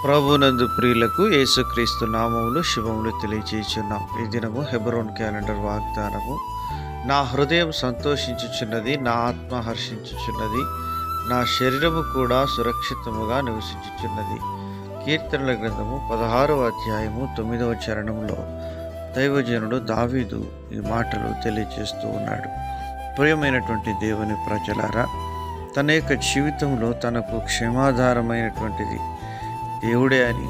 ప్రభునందు ప్రియులకు యేసుక్రీస్తు నామములు శుభములు తెలియజేయుచున్నాం. ఈ దినము హెబ్రోన్ క్యాలెండర్ వాగ్దానము. నా హృదయం సంతోషించుచున్నది, నా ఆత్మ హర్షించుచున్నది, నా శరీరము కూడా సురక్షితముగా నివసించుచున్నది. కీర్తనల గ్రంథము 16వ అధ్యాయము 9వ చరణంలో దైవజనుడు దావీదు ఈ మాటలు తెలియజేస్తూ ఉన్నాడు. ప్రియమైనటువంటి దేవుని ప్రజలారా, తన యొక్క జీవితంలో తనకు క్షేమాధారమైనటువంటిది దేవుడే అని,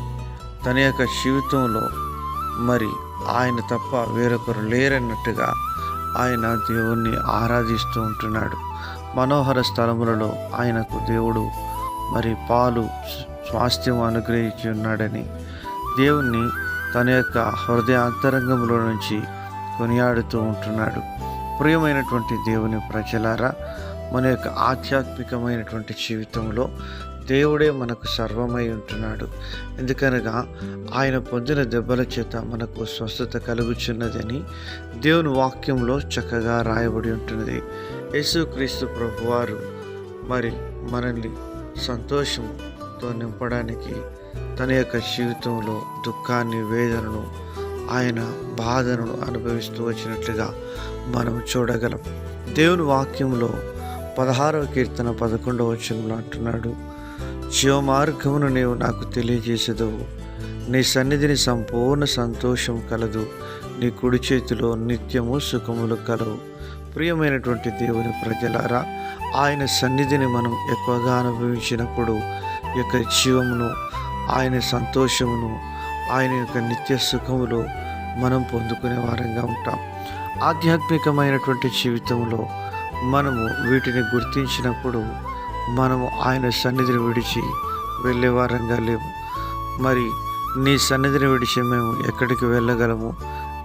తన యొక్క జీవితంలో మరి ఆయన తప్ప వేరొకరు లేరన్నట్టుగా ఆయన దేవుణ్ణి ఆరాధిస్తూ ఉంటున్నాడు. మనోహర స్థలములలో ఆయనకు దేవుడు మరి పాలు స్వాస్థ్యం అనుగ్రహించి ఉన్నాడని దేవుణ్ణి తన యొక్క హృదయ అంతరంగంలో నుంచి కొనియాడుతూ ఉంటున్నాడు. ప్రియమైనటువంటి దేవుని ప్రజలారా, మన యొక్క ఆధ్యాత్మికమైనటువంటి జీవితంలో దేవుడే మనకు సర్వమై ఉంటున్నాడు. ఎందుకనగా ఆయన పొందిన దెబ్బల చేత మనకు స్వస్థత కలుగుచున్నదని దేవుని వాక్యంలో చక్కగా రాయబడి ఉంటున్నది. యేసుక్రీస్తు ప్రభువారు మరి మనల్ని సంతోషంతో నింపడానికి తన యొక్క జీవితంలో దుఃఖాన్ని, వేదనను, ఆయన బాధను అనుభవిస్తూ వచ్చినట్లుగా మనం చూడగలం. దేవుని వాక్యంలో 16వ కీర్తన 11వ వచనంలో అంటున్నాడు, జీవమార్గమును నీవు నాకు తెలియజేసేదవు, నీ సన్నిధిని సంపూర్ణ సంతోషం కలదు, నీ కుడి చేతిలో నిత్యము సుఖములు కలవు. ప్రియమైనటువంటి దేవుని ప్రజలారా, ఆయన సన్నిధిని మనం ఎక్కువగా అనుభవించినప్పుడు ఈ యొక్క జీవమును, ఆయన సంతోషమును, ఆయన యొక్క నిత్య సుఖములు మనం పొందుకునే వారంగా ఉంటాం. ఆధ్యాత్మికమైనటువంటి జీవితంలో మనము వీటిని గుర్తించినప్పుడు మనము ఆయన సన్నిధిని విడిచి వెళ్ళే వారంగా లేము. మరి నీ సన్నిధిని విడిచి మేము ఎక్కడికి వెళ్ళగలము?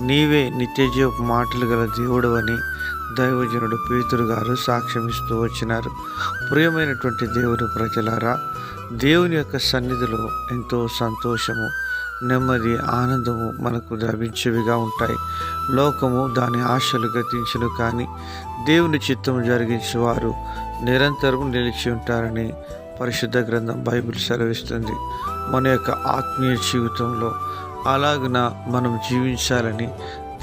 నీవే నిత్యజీవపు మాటలు గల దేవుడు అని దైవజనుడు పేతురు గారు సాక్ష్యమిస్తూ వచ్చినారు. ప్రియమైనటువంటి దేవుని ప్రజలారా, దేవుని యొక్క సన్నిధిలో ఎంతో సంతోషము, నెమ్మది, ఆనందము మనకు లభించేవిగా ఉంటాయి. లోకము దాని ఆశలు గతించును, కానీ దేవుని చిత్తము జరిగించేవారు నిరంతరం నిలిచి ఉంటారని పరిశుద్ధ గ్రంథం బైబిల్ సెలవిస్తుంది. మన యొక్క ఆత్మీయ జీవితంలో అలాగున మనం జీవించాలని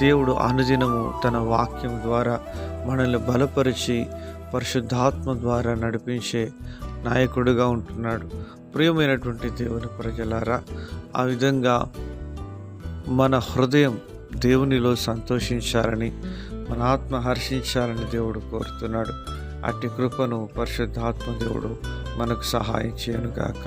దేవుడు అనుదినము తన వాక్యం ద్వారా మనల్ని బలపరిచి పరిశుద్ధాత్మ ద్వారా నడిపించే నాయకుడిగా ఉంటున్నాడు. ప్రియమైనటువంటి దేవుని ప్రజలారా, ఆ విధంగా మన హృదయం దేవునిలో సంతోషించాలని, మన ఆత్మ హర్షించాలని దేవుడు కోరుతున్నాడు. అట్టి కృపను పరిశుద్ధాత్మ దేవుడు మనకు సహాయం చేయనుగాక.